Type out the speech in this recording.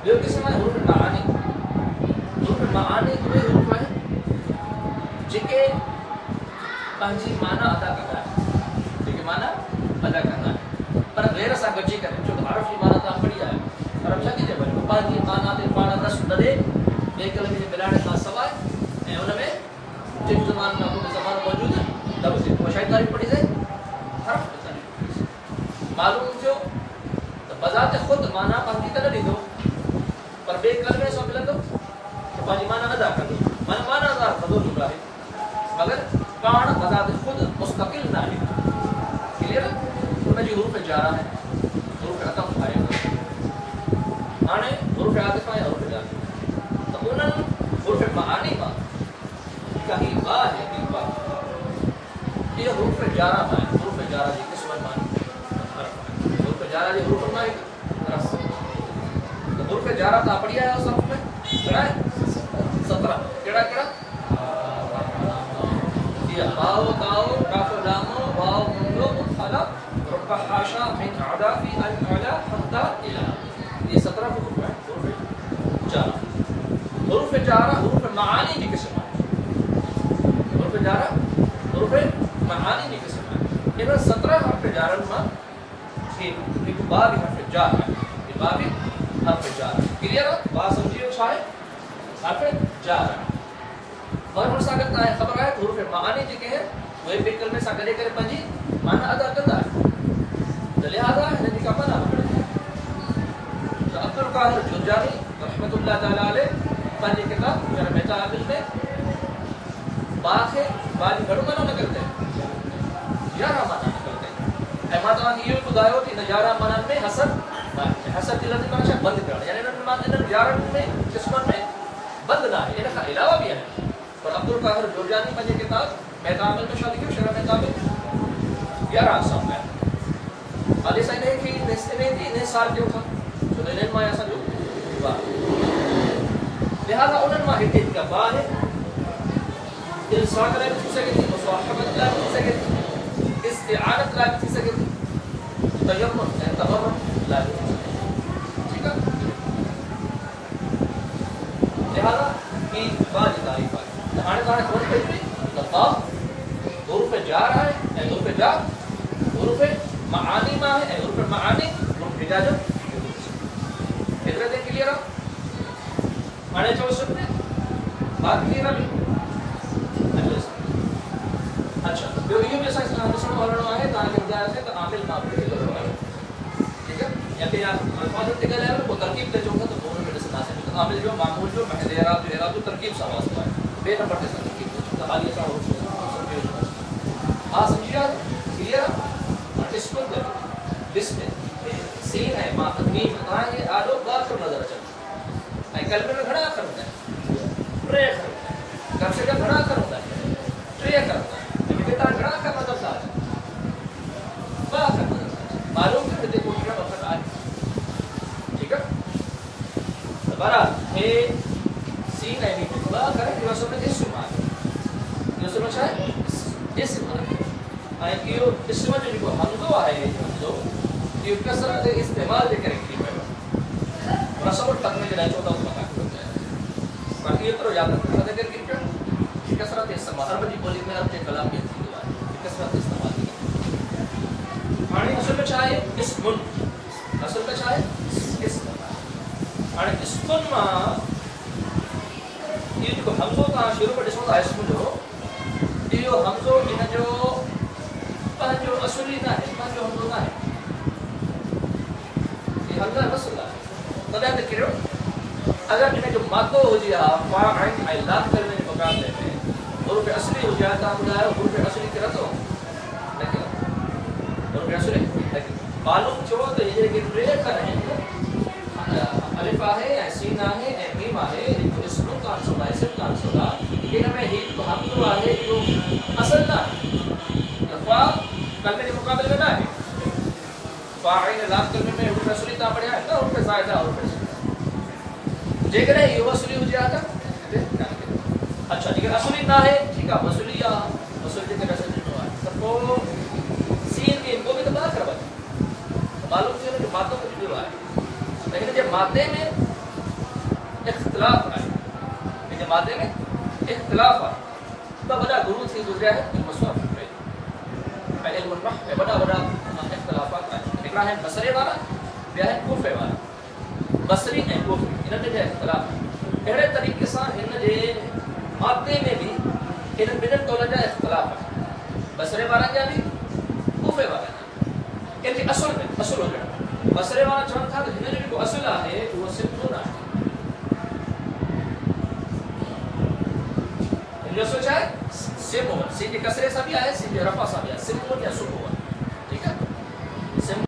ॿियो क़िस्म आहे हुरूफ मानी। हुरूफ मानी उहे हुरूफ आहिनि जेके पंहिंजी माना अदा कंदा आहिनि, जेके माना अदा कंदा आहिनि पर गैर सां गॾिजी करे। छो त हरफ जी माना तव्हां पढ़ी आहियो, हरफ छा थी चइबो आहे? पंहिंजी माना ते पाण रस न ॾे ॿिए कलमे जे मिलाइण खां सवाइ, ऐं हुन में जिन ज़बान में हुन ज़बान मौजूदु न हुजे। उहा शायदि तारीफ़ पढ़ी से हरफ जी तारीफ़ मालूम थियो त बज़ात ख़ुदि माना पंहिंजी त न ॾींदो, पर ॿिए कलमे सां मिलंदो त पंहिंजी माना अदा कंदो। माना अदा कंदो जुमला आहे, मगर पाण बज़ात ख़ुदि मुस्तक़िल न आहे। क्लियर? उनजी हुरूफ जारा है, हुरूफ अतफ़ आहे। हाणे हुरूफ आतिफ़ आहे, हुरूफ जारा त उन्हनि हुरूफ मानी मां कहीं बा है कि बा ये हुरूफ जारा में हुरूफ जारा जी किस्मत मानी हुरूफ जारा जी हुरूफ में रस तो हुरूफ जारा ता पढ़ी आया सब में केड़ा 17 केड़ा केड़ा ये बाव ताव काफ लाम वाव मुंदो मुखला रब्बा हाशा मिन आदा फी अल अला हत्ता इला, ये 17 हुरूफ है हुरूफ जारा। हुरूफ जारा हुरूफ मानी की किस्म हुरूफ जारा हुरूफ मानी की किस्म है। इन 17 हर्फ जारन में एक बाब हर्फ जार है, ये बाब हर्फ जार। क्लियर? बात समझियो छा है हर्फ जार है। और हुन सां गॾु तव्हांखे ख़बर आहे हुरूफ मानी जेके आहिनि उहे ॿिए कलमे सां गॾे करे पंहिंजी माना अदा कंदा आहिनि, त लिहाज़ा हिन जी का माना पढ़ंदी। त अब्दुल कादिर जुरजानी रहमतुल्लाह ताला अलैह पंहिंजी किताब जरह मेताबिल में बा खे बा जी घणो माना न करते 11 माना न करते। ऐं मां तव्हांखे इहो ॿुधायो कि इन 11 माननि में हसद हसद जी लफ़्ज़ माना छा बंदि करणु, यानी इन्हनि 11 में क़िस्मनि में बंदि न आहे, इन खां अलावा बि आहिनि। पर अब्दुल कादिर जुरजानी पंहिंजी किताब मेताबिल में छा लिखियो? शरह मेताबिल 11 अक़साम आहिनि। हाली साईं इन साल ॾियो था छो त इन्हनि मां असांजो लिहाज़ा उन्हनि मां हिते जेका बा आहे इल्साक़ लाइ बि थी सघे थी, मुसाहबत लाइ बि थी सघे थी, इस्तिआनत लाइ बि थी सघे थी, तयम्मुन ऐं तबर्रुक लाइ बि थी सघे थी। ठीकु आहे? लिहाज़ा ही बा जी तारीफ़ आहे। त हाणे तव्हांखे ख़बर पई त बा हुरूफ जार आहे ऐं हुरूफ जार हुरूफ मानी मां आहे ऐं हुरूफ मानी हुरूफ हिजा जो एतिरे ते क्लियर आहे? हाणे चओ सुन बात क्लियर आहे? अच्छा ॿियो इहो बि असांखे ॾिसणो हलणो आहे, तव्हांखे ॿुधायोसीं त आमिल मां बि ज़रूरु आहे। ठीकु आहे? या की अल्फाज़ ते ॻाल्हायो पोइ तरकीब ते चऊं था त पोइ हुन में ॾिसंदासीं त आमिल जो मामूल जो महल एराब जो तरकीब सां वास्तो आहे। ॿिए नंबर ते असां तरकीब ते चऊं था, हाली असां हा सम्झी विया? क्लियर आहे? ॾिसो बिस्मिल सीन ऐं मां मीम तव्हांखे ॾाढो ॿ अख़र नज़र अचनि ऐं कलमे में घणा अख़र हूंदा आहिनि? 3 अख़र हूंदा आहिनि। कप्शे जा घणा अख़र हूंदा आहिनि? 3 अख़र हूंदा आहिनि। हिते तव्हां घणा अख़र नज़र था अचनि? 2 अख़र नज़र था अचनि। मालूम थियो हिते कोई ॿ अख़र आहे। ठीकु आहे? त बराबर हे सीन ऐं मीम 2 अख़र इहो असल में इस्म आहे। इहो असल में छा आहे? इस्म आहे। ऐं इहो इस्म जो जेको हमज़ो आहे हमज़ो इहो कसरत इस्तेमाल जे करे किरी पियो आहे। रसम तक में जॾहिं चओ था बाक़ी एतिरो यादि रखो त किरी पियो कसरत इस्तेमाल अरब जी ॿोली में अरब जे कलाम में थींदो आहे कसरत इस्तेमाल थी। हाणे असल में छा आहे? इस्मुन असल में छा आहे? इस्म। हाणे इस्मुन मां इहो जेको हमज़ो तव्हां शुरू में ॾिसो था इस्म जो इहो हमज़ो इन जो पंहिंजो असुली न आहे, पंहिंजो हमज़ो न आहे, इहो हमज़ा वसल आहे। तॾहिं त कहिड़ो अगरि इन जो मादो हुजे हा फा आइन ऐं लाम कलमे जे मुक़ाबले में हुरूफ असली हुजे हा, तव्हां ॿुधायो हुरूफ असली किरंदो न किरंदो? हुरूफ असली मालूम थियो त इहे जेके 3 अख़र आहिनि अलिफ आहे ऐं सीन आहे ऐं मीम आहे, हिकु इस्म कांसो आहे इस्म कांसो आहे, इन में हिकु हमज़ो आहे इहो असल न आहे। फा कलमे जे मुक़ाबले में न आहे। फा आइन लाम कलमे में हुरूफ असली तव्हां पढ़िया आहिनि न हुरूफ ज़ाइदा हुरूफ जेकॾहिं इहो असली हुजे हा त अच्छा जेकर असली न आहे ठीकु आहे वसूली आहे वसूल जेकर असली ॾिनो आहे त पोइ सीन मीम पोइ बि त 2 अख़र बचे। मालूम थियो न जो मादो कुझु ॿियो आहे त हिन जे मादे में اختلاف آئے ان مادے میں اختلاف آئے تو بڑا گرو تھی گزرا ہے مسئلہ علم النحو میں بڑا اختلافات آئے نکلا ہے بصرے والا بیا ہے کوفے والا بصری ہے کوفی انہوں نے جو اختلاف اہڑے طریقے سے ان کے مادے میں بھی ان بنن قول جا اختلاف ہے بصرے والا جا بھی کوفے والا جا ان کے اصل میں اصل ہو جائے بصرے والا چون تھا تو ہن جو اصل ہے وہ سمون ہے ان جو سوچا ہے سمون سی کے کسرے سے بھی آئے سی کے رفع سے بھی آئے سمون یا سمون ٹھیک ہے